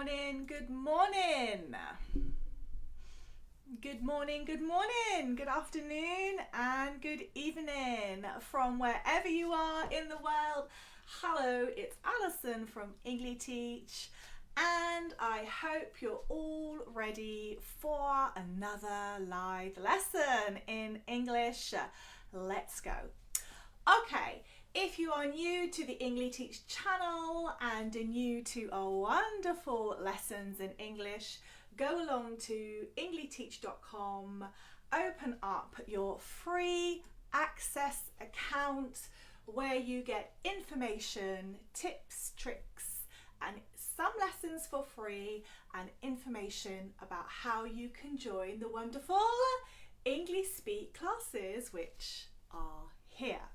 morning, good morning. Good morning, good morning, good afternoon and good evening from wherever you are in the world. Hello, it's Alison from Engli-teach and I hope you're all ready for another live lesson in English. Let's go. Okay, if you are new to the Engli-teach channel and are new to our wonderful lessons in English, go along to engli-teach.com, open up your free access account where you get information, tips, tricks and some lessons for free and information about how you can join the wonderful English Speak classes which are here.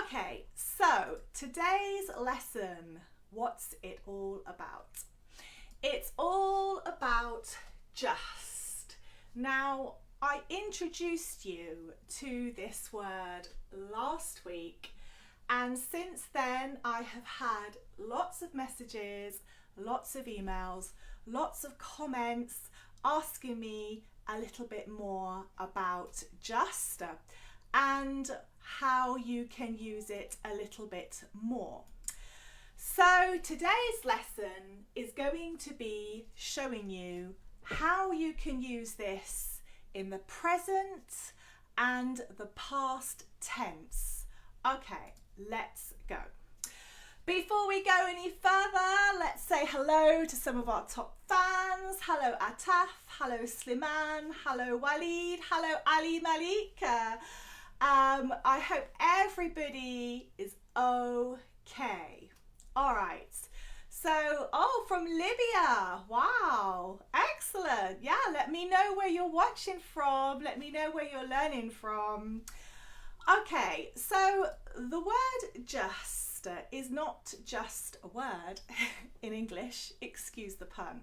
Okay, so today's lesson, what's it all about? It's all about just. Now, I introduced you to this word last week, and since then I have had lots of messages, lots of emails, lots of comments asking me a little bit more about just and how you can use it a little bit more. So today's lesson is going to be showing you how you can use this in the present and the past tense. Okay, let's go. Before we go any further, let's say hello to some of our top fans. Hello Ataf, hello Sliman, hello Walid, hello Ali Malik. I hope everybody is okay. All right. So, from Libya. Wow. Excellent. Yeah, let me know where you're watching from. Let me know where you're learning from. Okay, so the word just is not just a word in English. Excuse the pun.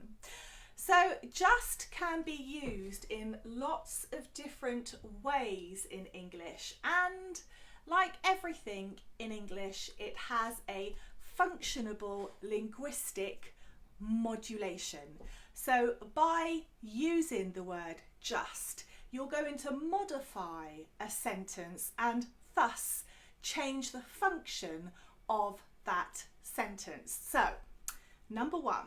So just can be used in lots of different ways in English, and like everything in English, it has a functionable linguistic modulation. So by using the word just, you're going to modify a sentence and thus change the function of that sentence. So, number one.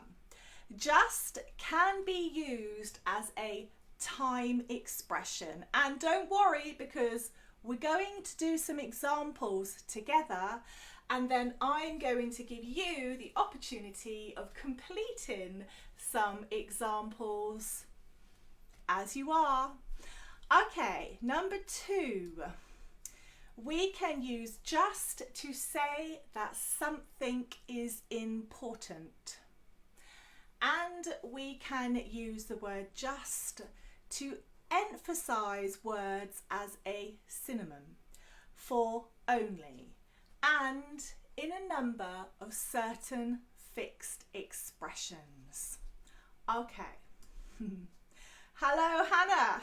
Just can be used as a time expression, and don't worry because we're going to do some examples together and then I'm going to give you the opportunity of completing some examples as you are. Okay, number two, we can use just to say that something is important. And we can use the word just to emphasize words as a synonym for only and in a number of certain fixed expressions. Okay. Hello, Hannah.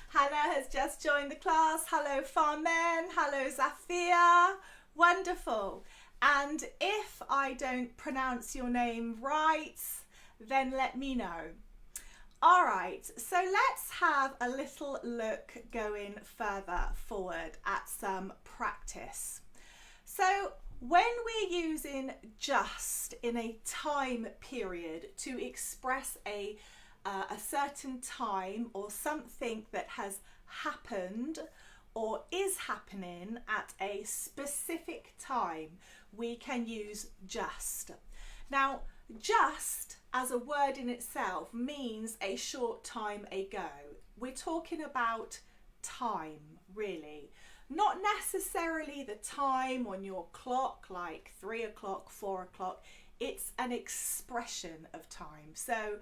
Hannah has just joined the class. Hello, Farmen. Hello, Zafia. Wonderful. And if I don't pronounce your name right, then let me know. All right, so let's have a little look going further forward at some practice. So when we're using just in a time period to express a certain time or something that has happened or is happening at a specific time, we can use just. Now, just as a word in itself means a short time ago. We're talking about time, really. Not necessarily the time on your clock, like 3 o'clock, 4 o'clock. It's an expression of time. So,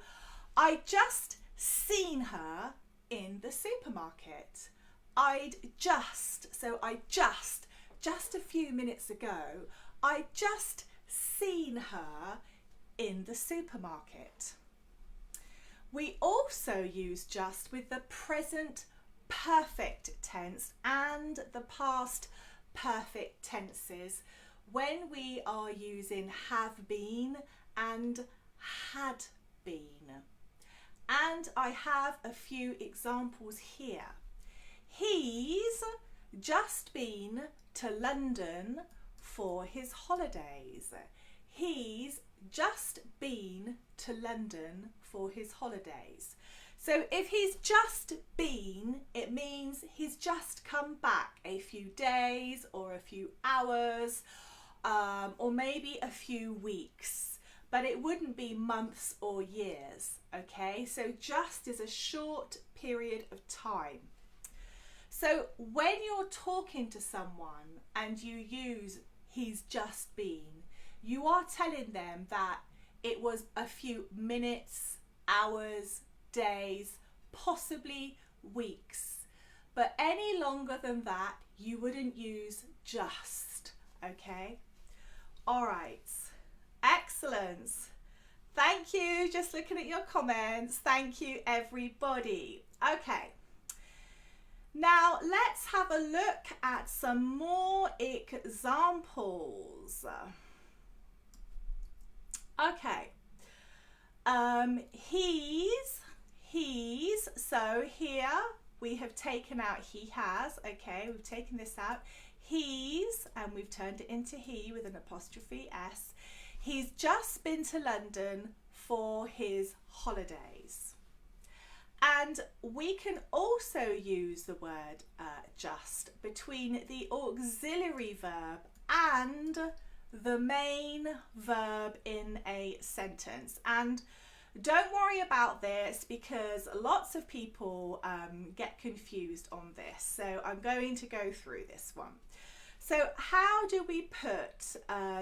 I just seen her in the supermarket. just a few minutes ago, I just seen her in the supermarket. We also use just with the present perfect tense and the past perfect tenses when we are using have been and had been. And I have a few examples here. He's just been to London for his holidays. He's just been to London for his holidays. So if he's just been, it means he's just come back a few days or a few hours, or maybe a few weeks, but it wouldn't be months or years, okay? So just is a short period of time. So when you're talking to someone and you use he's just been, you are telling them that it was a few minutes, hours, days, possibly weeks. But any longer than that, you wouldn't use just, okay? All right, excellent. Thank you. Just looking at your comments. Thank you, everybody. Okay. Now let's have a look at some more examples. Okay. He's, so here we have taken out he has, okay, we've taken this out. He's, and we've turned it into he with an apostrophe S. He's just been to London for his holidays. And we can also use the word just between the auxiliary verb and the main verb in a sentence. And don't worry about this because lots of people get confused on this. So I'm going to go through this one. So how do we put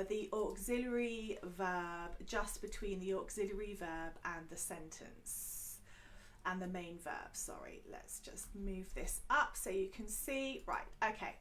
the auxiliary verb just between the auxiliary verb and the sentence and the main verb? Sorry, let's just move this up so you can see. Right, okay.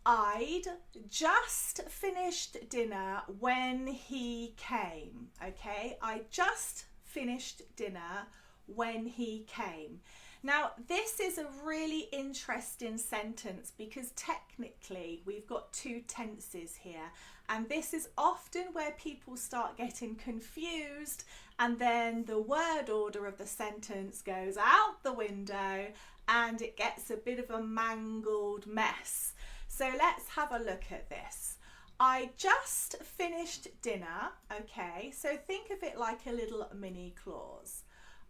I'd just finished dinner when he came. Okay, I just finished dinner when he came. Now, this is a really interesting sentence because technically we've got two tenses here, and this is often where people start getting confused, and then the word order of the sentence goes out the window and it gets a bit of a mangled mess. So let's have a look at this. I just finished dinner, okay, so think of it like a little mini clause.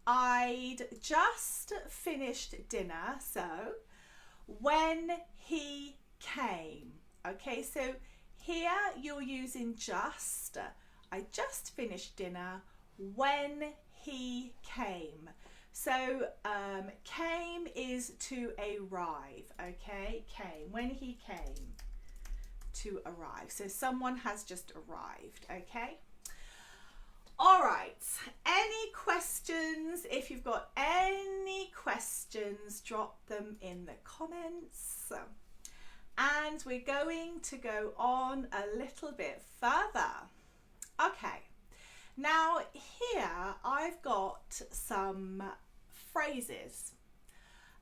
I'd just finished dinner, so when he came, okay, so here you're using just. I just finished dinner when he came. So came is to arrive, okay? Came, when he came, to arrive. So someone has just arrived, okay? All right, any questions? If you've got any questions, drop them in the comments. And we're going to go on a little bit further. Okay. Now here I've got some phrases,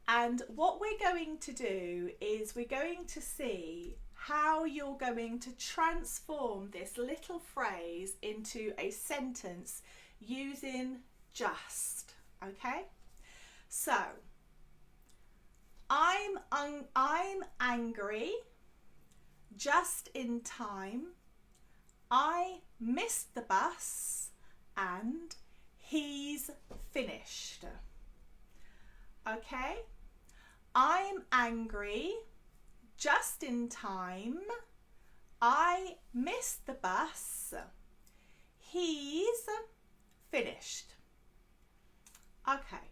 and what we're going to do is we're going to see how you're going to transform this little phrase into a sentence using just, okay? So I'm angry just in time. I missed the bus and he's finished. Okay? I'm angry just in time. I missed the bus. He's finished. Okay.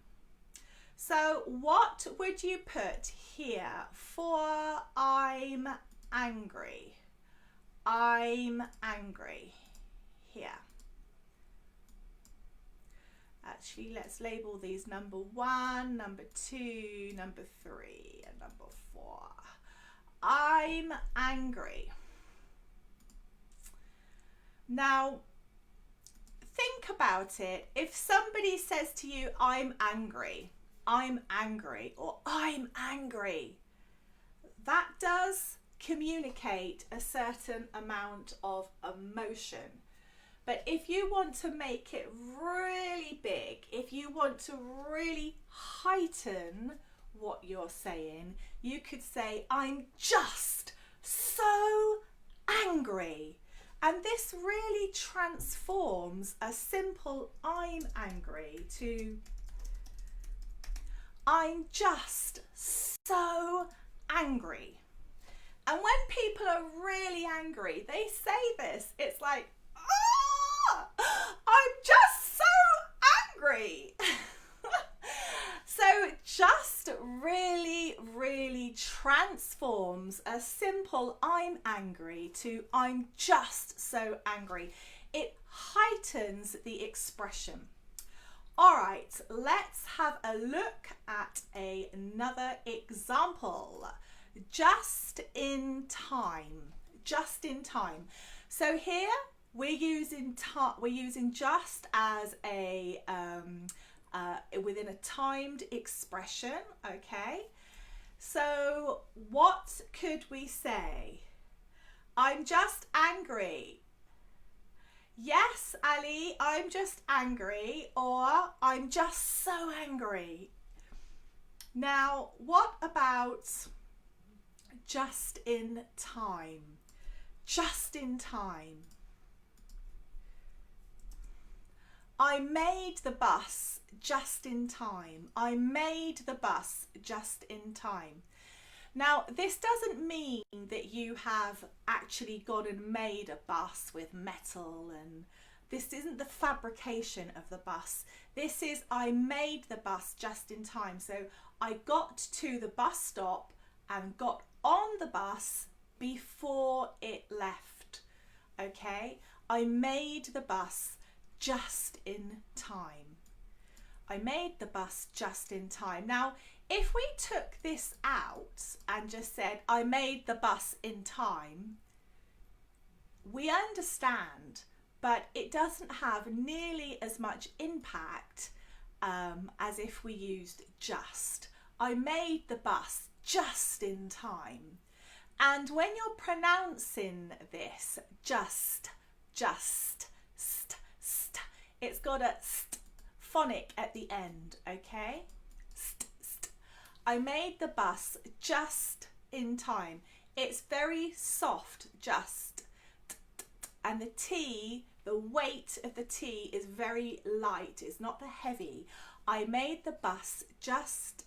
So what would you put here for I'm angry? I'm angry here. Actually, let's label these number 1, number 2, number 3, and number 4. I'm angry. Now, think about it. If somebody says to you, I'm angry, or I'm angry, that does communicate a certain amount of emotion. But if you want to make it really big, if you want to really heighten what you're saying, you could say, I'm just so angry. And this really transforms a simple I'm angry to I'm just so angry. And when people are really angry, they say this. It's like, oh, I'm just so angry. So just really transforms a simple I'm angry to I'm just so angry. It heightens the expression. All right, let's have a look at another example. Just in time. Just in time. So here we're using just as a within a timed expression. Okay. So what could we say? I'm just angry. Yes, Ali, I'm just angry, or I'm just so angry. Now, what about just in time? Just in time. I made the bus just in time. I made the bus just in time. Now, this doesn't mean that you have actually gone and made a bus with metal, and this isn't the fabrication of the bus. This is I made the bus just in time. So I got to the bus stop and got on the bus before it left. Okay? I made the bus just in time. I made the bus just in time. Now, if we took this out and just said, I made the bus in time, we understand, but it doesn't have nearly as much impact as if we used just. I made the bus just in time. And when you're pronouncing this, just, st, it's got a st phonic at the end, okay? St. I made the bus just in time. It's very soft, just. And the T, the weight of the T is very light. It's not the heavy. I made the bus just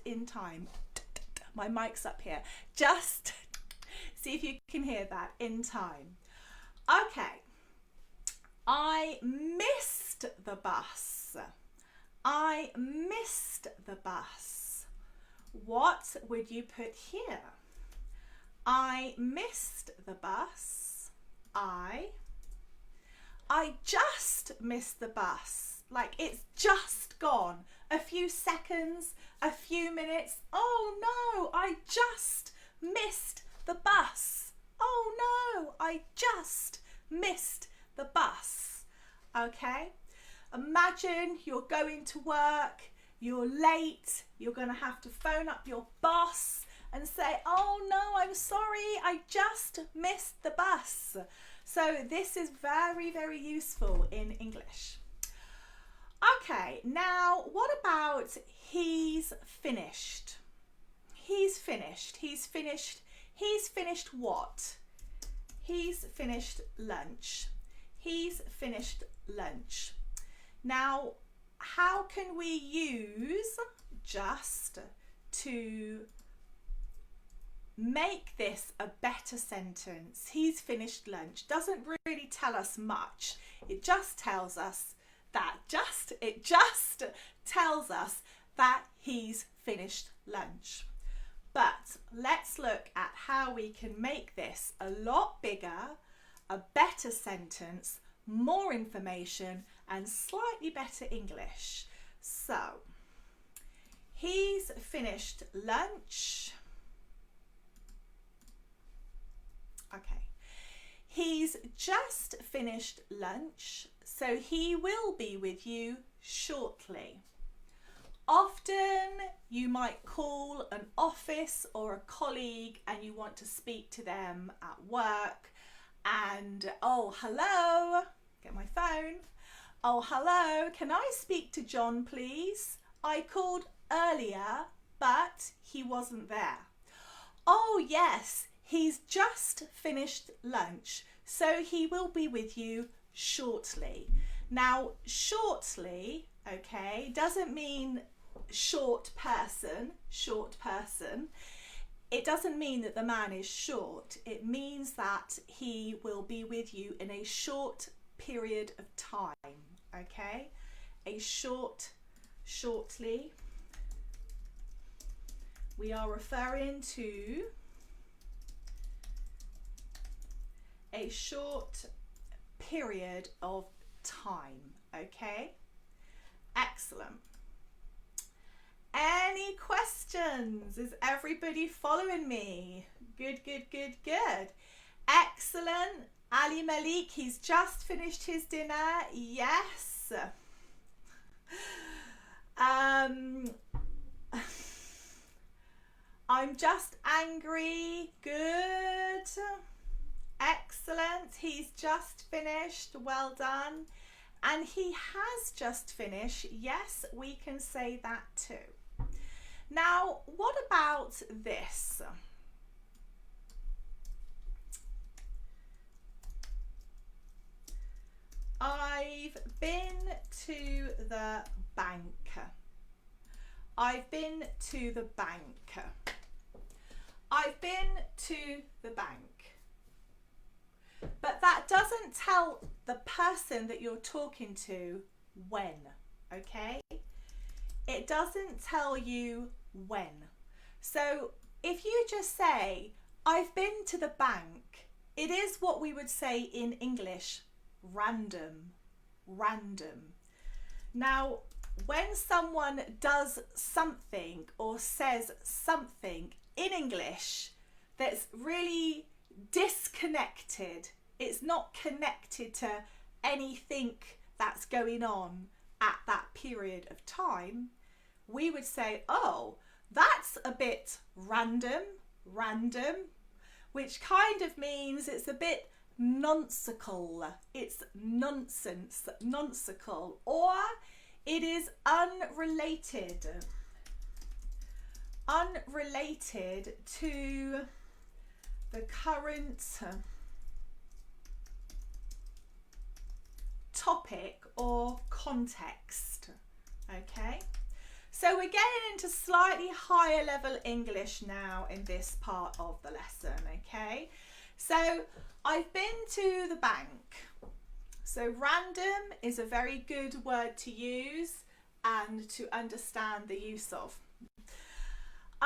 in time. My mic's up here. Just, see if you can hear that, in time. Okay. I missed the bus. I missed the bus. What would you put here? I missed the bus. I just missed the bus. Like it's just gone. A few seconds, a few minutes. Oh no, I just missed the bus. Oh no, I just missed the bus. Okay? Imagine you're going to work, you're late, you're going to have to phone up your boss and say, oh no, I'm sorry, I just missed the bus. So this is very, very useful in English. Okay, now what about he's finished? He's finished. He's finished. He's finished what? He's finished lunch. He's finished lunch. Now, how can we use just to make this a better sentence? He's finished lunch doesn't really tell us much. It just tells us that it just tells us that he's finished lunch. But let's look at how we can make this a lot bigger, a better sentence, more information, and slightly better English. So, he's finished lunch. Okay. He's just finished lunch, so he will be with you shortly. Often you might call an office or a colleague and you want to speak to them at work, And oh, hello, get my phone. Oh, hello, can I speak to John, please? I called earlier, but he wasn't there. Oh, yes, he's just finished lunch, so he will be with you shortly. Now, shortly, okay, doesn't mean short person. It doesn't mean that the man is short. It means that he will be with you in a short period of time, okay? Shortly. We are referring to a short period of time, okay? Excellent. Any questions? Is everybody following me? Good. Excellent. Ali Malik, he's just finished his dinner. Yes. I'm just angry. Good. Excellent. He's just finished. Well done. And he has just finished. Yes, we can say that too. Now, what about this? I've been to the bank. I've been to the bank. I've been to the bank. But that doesn't tell the person that you're talking to when, okay? It doesn't tell you when. So if you just say, I've been to the bank, it is what we would say in English, random. Now, when someone does something or says something in English that's really disconnected, it's not connected to anything that's going on at that period of time, we would say, oh, that's a bit random, which kind of means it's a bit nonsensical. It's nonsensical, or it is unrelated to the current topic or context, okay? So we're getting into slightly higher level English now in this part of the lesson, okay? So I've been to the bank. So random is a very good word to use and to understand the use of.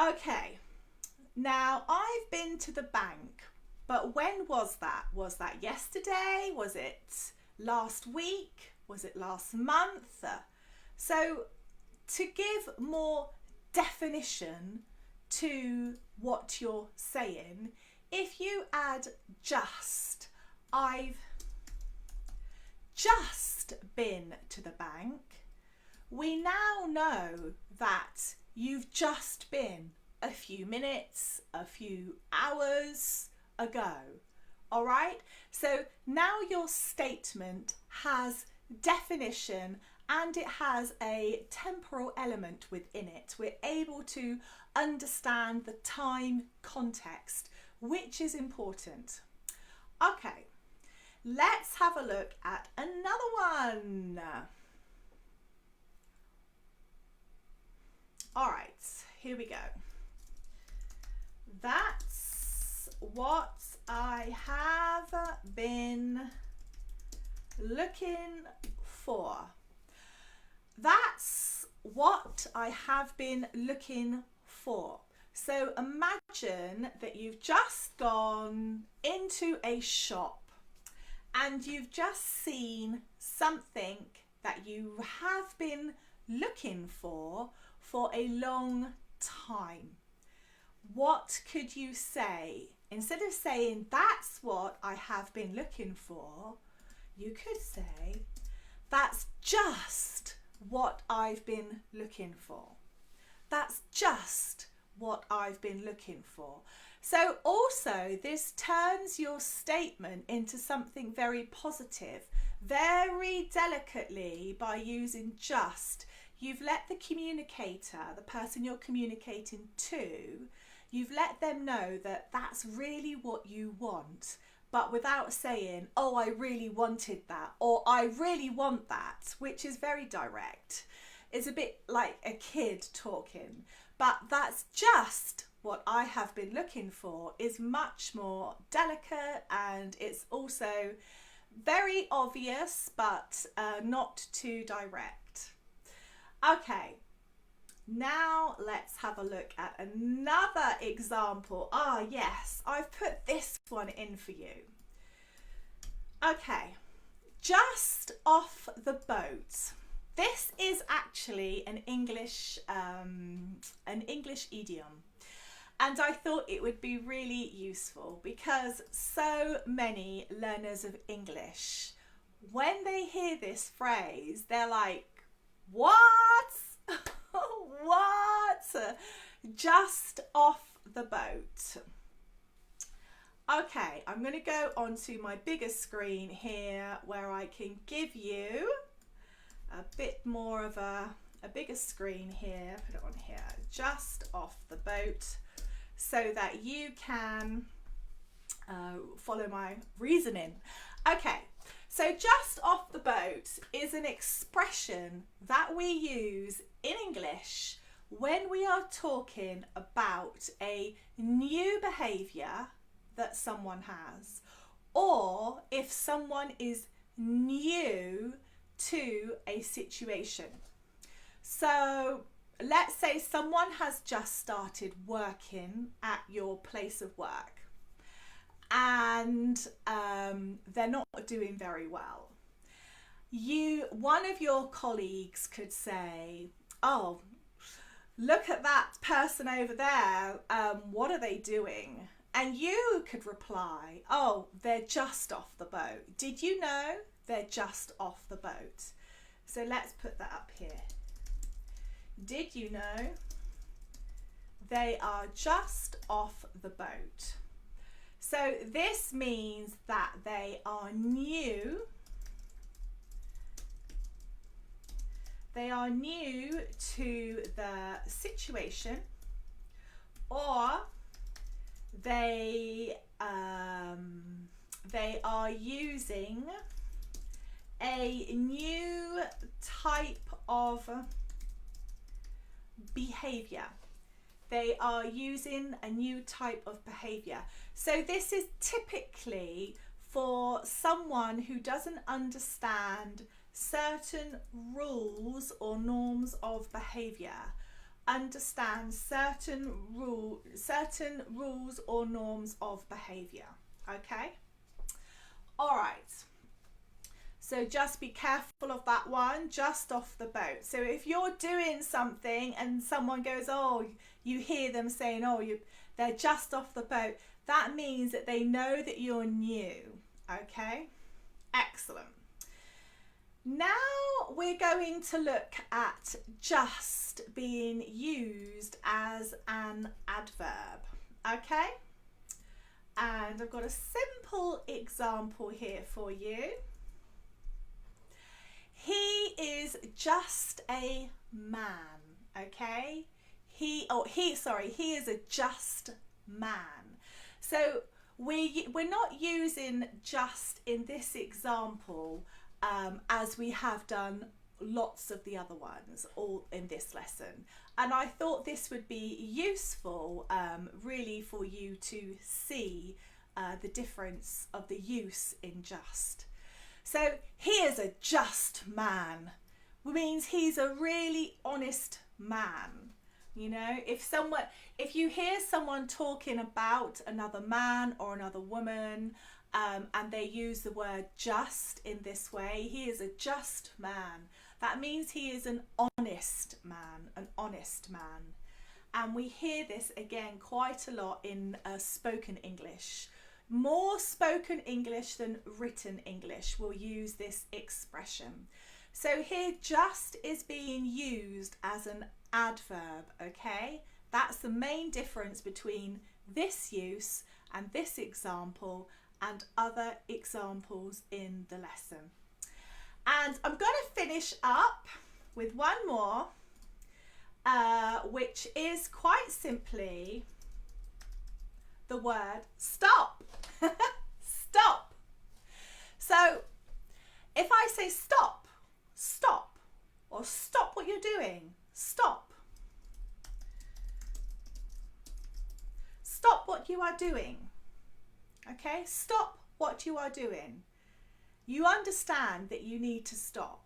Okay, now I've been to the bank, but when was that? Was that yesterday? Was it last week? Was it last month? So to give more definition to what you're saying, if you add just, I've just been to the bank, we now know that you've just been a few minutes, a few hours ago. All right? So now your statement has definition and it has a temporal element within it. We're able to understand the time context, which is important. Okay, let's have a look at another one. All right, here we go. That's what I have been looking for. That's what I have been looking for. So imagine that you've just gone into a shop and you've just seen something that you have been looking for a long time. What could you say? Instead of saying, that's what I have been looking for, you could say, that's just what I've been looking for. That's just what I've been looking for. So also this turns your statement into something very positive, very delicately by using just. You've let the communicator, the person you're communicating to, you've let them know that that's really what you want, but without saying, oh, I really wanted that, or I really want that, which is very direct. It's a bit like a kid talking, but that's just what I have been looking for, is much more delicate, and it's also very obvious, but not too direct. Okay, now let's have a look at another example. Ah, yes, I've put this one in for you. Okay, just off the boat. This is actually an English idiom. And I thought it would be really useful because so many learners of English, when they hear this phrase, they're like, what? What? Just off the boat. Okay, I'm going to go onto my bigger screen here where I can give you a bit more of a bigger screen here. Put it on here. Just off the boat, so that you can follow my reasoning. Okay, so just off the boat is an expression that we use in English when we are talking about a new behaviour that someone has, or if someone is new to a situation. So let's say someone has just started working at your place of work and they're not doing very well. One of your colleagues could say, oh, look at that person over there, what are they doing? And you could reply, oh, they're just off the boat. Did you know they're just off the boat? So let's put that up here. Did you know they are just off the boat? So this means that they are new. They are new to the situation, or they are using a new type of behavior. They are using a new type of behavior. So this is typically for someone who doesn't understand certain rules or norms of behavior. Understand certain rules or norms of behavior. Okay? All right. So just be careful of that one, just off the boat. So if you're doing something and someone goes, oh, you hear them saying, oh, they're just off the boat, that means that they know that you're new. Okay? Excellent. Now we're going to look at just being used as an adverb. Okay? And I've got a simple example here for you. He is just a man, okay? He is a just man. So we're not using just in this example as we have done lots of the other ones all in this lesson. And I thought this would be useful really for you to see the difference of the use in just. So he is a just man, which means he's a really honest man. You know, if you hear someone talking about another man or another woman and they use the word just in this way, he is a just man. That means he is an honest man, an honest man. And we hear this again quite a lot in spoken English. More spoken English than written English will use this expression. So here just is being used as an adverb, okay? That's the main difference between this use and this example and other examples in the lesson. And I'm going to finish up with one more, which is quite simply the word stop. Stop. So if I say stop, stop, or stop what you're doing, stop. Stop what you are doing. Okay, stop what you are doing. You understand that you need to stop.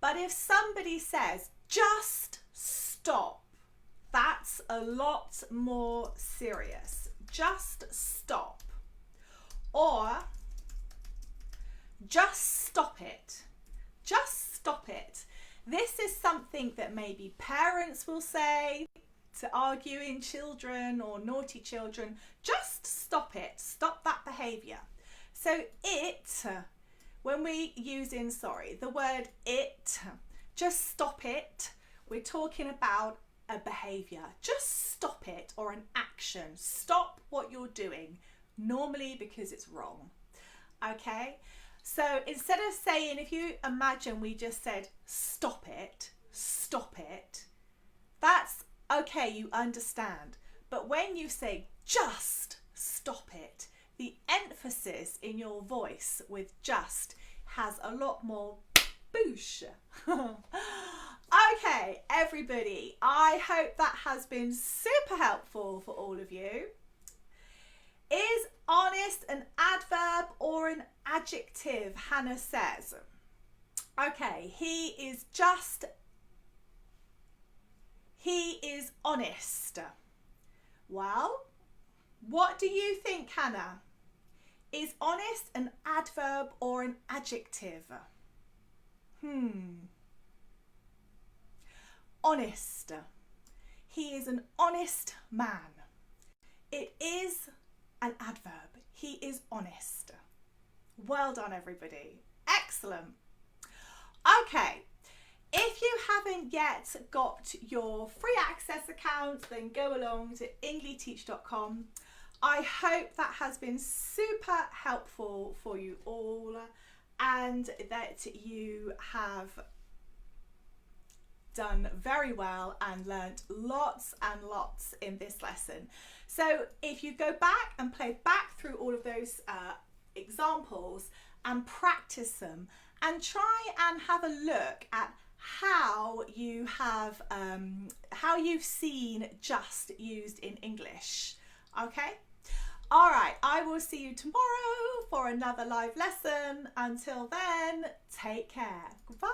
But if somebody says, just stop, that's a lot more serious. Just stop. Or just stop it. Just stop it. This is something that maybe parents will say to arguing children or naughty children. Just stop it. Stop that behaviour. So it, when we use in sorry, the word it, just stop it. We're talking about a behaviour. Just stop it, or an action. Stop what you're doing, normally because it's wrong. Okay? So instead of saying, if you imagine we just said stop it, that's okay, you understand. But when you say just stop it, the emphasis in your voice with just has a lot more boosh. Okay, everybody, I hope that has been super helpful for all of you. Is honest an adverb or an adjective? Hannah says. Okay, he is honest. Well, what do you think, Hannah? Is honest an adverb or an adjective? Honest. He is an honest man. It is an adverb. He is honest. Well done, everybody. Excellent. Okay. If you haven't yet got your free access account, then go along to Engli-teach.com. I hope that has been super helpful for you all and that you have done very well and learnt lots and lots in this lesson. So if you go back and play back through all of those examples and practice them and try and have a look at how you have how you've seen just used in English. Okay, all right, I will see you tomorrow for another live lesson. Until then, take care. Goodbye.